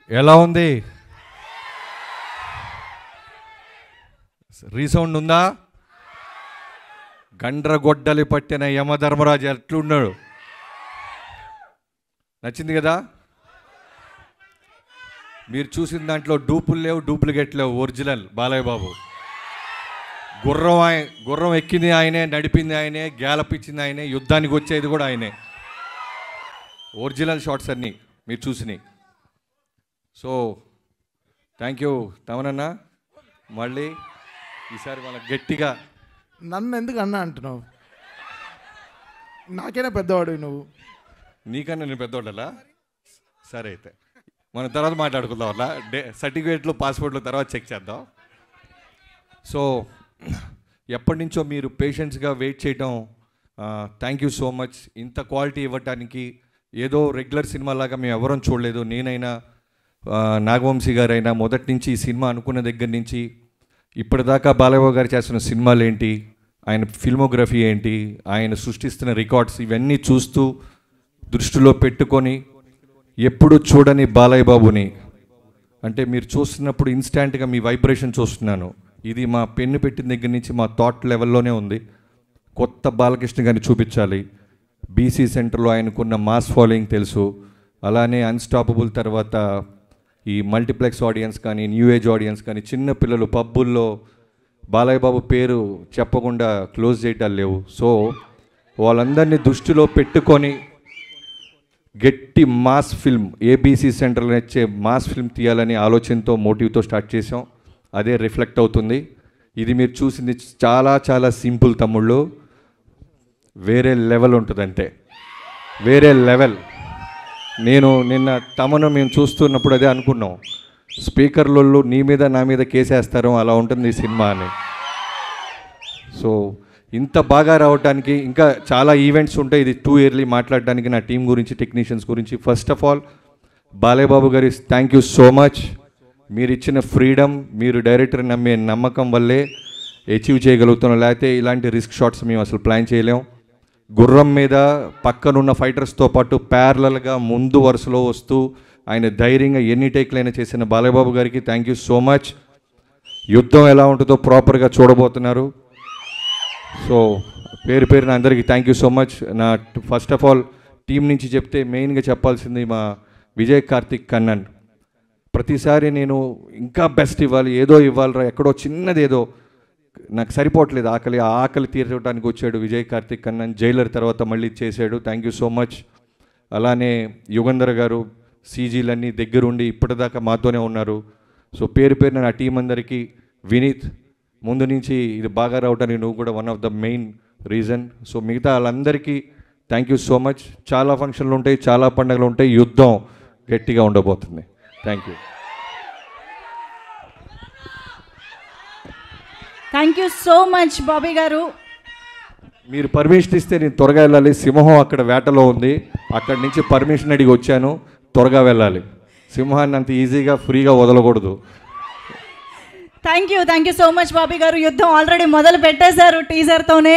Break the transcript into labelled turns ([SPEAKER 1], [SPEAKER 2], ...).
[SPEAKER 1] ఎలా ఉంది? రీసౌండ్ ఉందా? గండ్రగొడ్డలి పట్టిన యమధర్మరాజు ఎట్లున్నాడు? నచ్చింది కదా? మీరు చూసిన దాంట్లో డూపులు లేవు, డూప్లికేట్ లేవు, ఒరిజినల్ బాలయ్య బాబు. గుర్రం ఎక్కింది ఆయనే, నడిపింది ఆయనే, గ్యాలప్ ఇచ్చింది ఆయనే, యుద్ధానికి వచ్చేది కూడా ఆయనే. ఒరిజినల్ షాట్స్ అన్నీ మీరు చూసినాయి. సో థ్యాంక్ యూ తమనన్న. మళ్ళీ ఈసారి వాళ్ళకి గట్టిగా.
[SPEAKER 2] నన్ను ఎందుకు అన్నా అంటున్నావు? నాకైనా పెద్దవాడు నువ్వు.
[SPEAKER 1] నీకన్నా నేను పెద్దవాళ్ళలా? సరే అయితే మనం తర్వాత మాట్లాడుకుందాం. అలా సర్టిఫికేట్లు పాస్పోర్ట్లు తర్వాత చెక్ చేద్దాం. సో ఎప్పటి నుంచో మీరు పేషెంట్స్గా వెయిట్ చేయటం, థ్యాంక్ యూ సో మచ్. ఇంత క్వాలిటీ ఇవ్వటానికి ఏదో రెగ్యులర్ సినిమా లాగా మేము ఎవరం చూడలేదు. నేనైనా నాగవంశీ గారైనా మొదటి నుంచి ఈ సినిమా అనుకున్న దగ్గర నుంచి ఇప్పటిదాకా బాలయ్య గారు చేస్తున్న సినిమాలు ఏంటి, ఆయన ఫిల్మోగ్రఫీ ఏంటి, ఆయన సృష్టిస్తున్న రికార్డ్స్ ఇవన్నీ చూస్తూ దృష్టిలో పెట్టుకొని ఎప్పుడు చూడని బాలయ్య బాబుని, అంటే మీరు చూస్తున్నప్పుడు ఇన్స్టాంట్గా మీ వైబ్రేషన్ చూస్తున్నాను. ఇది మా పెన్ను పెట్టిన దగ్గర నుంచి మా థాట్ లెవెల్లోనే ఉంది. కొత్త బాలకృష్ణ గారిని చూపించాలి. బీసీ సెంటర్లో ఆయనకున్న మాస్ ఫాలోయింగ్ తెలుసు. అలానే అన్స్టాపబుల్ తర్వాత ఈ మల్టీప్లెక్స్ ఆడియన్స్ కానీ, న్యూ ఏజ్ ఆడియన్స్ కానీ, చిన్న పిల్లలు పబ్బుల్లో బాలయ్య బాబు పేరు చెప్పకుండా క్లోజ్ చేయటాలు లేవు. సో వాళ్ళందరినీ దృష్టిలో పెట్టుకొని గట్టి మాస్ ఫిల్మ్, ఏబీసీ సెంటర్లో వచ్చే మాస్ ఫిల్మ్ తీయాలని ఆలోచనతో, మోటివ్తో స్టార్ట్ చేసాం. అదే రిఫ్లెక్ట్ అవుతుంది. ఇది మీరు చూసింది చాలా చాలా సింపుల్ తమ్ముళ్ళు, వేరే లెవెల్ ఉంటుందంటే వేరే లెవెల్. నేను నిన్న తమను మేము చూస్తున్నప్పుడు అదే అనుకున్నాం, స్పీకర్లలో నీ మీద నా మీద కేసేస్తారు, అలా ఉంటుంది ఈ సినిమా అని. సో ఇంత బాగా రావడానికి ఇంకా చాలా ఈవెంట్స్ ఉంటాయి. ఇది టూ ఇయర్లీ మాట్లాడడానికి నా టీం గురించి, టెక్నీషియన్స్ గురించి. First of all Balayya Babu గారి థ్యాంక్ యూ సో మచ్. మీరు ఇచ్చిన ఫ్రీడమ్, మీరు డైరెక్టర్ నమ్మే నమ్మకం వల్లే అచీవ్ చేయగలుగుతున్నాం. లేకపోతే ఇలాంటి రిస్క్ షాట్స్ మేము అసలు ప్లాన్ చేయలేం. గుర్రం మీద పక్కనున్న ఫైటర్స్తో పాటు ప్యారలల్గా ముందు వరుసలో వస్తూ ఆయన ధైర్యంగా ఎన్ని టేక్లైనా చేసిన బాలయ్య బాబు గారికి థ్యాంక్ యూ సో మచ్. యుద్ధం ఎలా ఉంటుందో ప్రాపర్గా చూడబోతున్నారు. సో పేరు పేరున అందరికీ థ్యాంక్ యూ సో మచ్. నా ఫస్ట్ ఆఫ్ ఆల్ టీం నుంచి చెప్తే మెయిన్గా చెప్పాల్సింది మా విజయ్ కార్తిక్ కన్నన్. ప్రతిసారి నేను ఇంకా బెస్ట్ ఇవ్వాలి, ఏదో ఇవ్వాలిరా, ఎక్కడో చిన్నది ఏదో నాకు సరిపోవట్లేదు, ఆకలి తీర్చడానికి వచ్చాడు విజయ్ కార్తిక్ కన్నన్. జైలర్ తర్వాత మళ్ళీ చేశాడు. Thank you so much. అలానే యుగంధర్ గారు సీజీలన్నీ దగ్గరుండి ఇప్పటిదాకా మాతోనే ఉన్నారు. సో పేరు పేరున నా టీం అందరికీ, వినీత్ ముందు నుంచి ఇది బాగా రావడానికి నువ్వు కూడా one of the main reason. So మిగతా వాళ్ళందరికీ థ్యాంక్ యూ సో మచ్. చాలా ఫంక్షన్లు ఉంటాయి, చాలా పండుగలు ఉంటాయి, యుద్ధం గట్టిగా ఉండబోతుంది. Thank you.
[SPEAKER 3] Thank you so much Bobby గారు.
[SPEAKER 1] మీరు పర్మిషన్ ఇస్తే నేను త్వరగా వెళ్ళాలి. సింహం అక్కడ వేటలో ఉంది, అక్కడి నుంచి పర్మిషన్ అడిగి వచ్చాను. త్వరగా వెళ్ళాలి. సింహాన్ని అంత ఈజీగా ఫ్రీగా వదలకూడదు.
[SPEAKER 3] Thank you so much Bobby గారు. యుద్ధం ఆల్రెడీ మొదలు పెట్టేశారు టీజర్తోనే.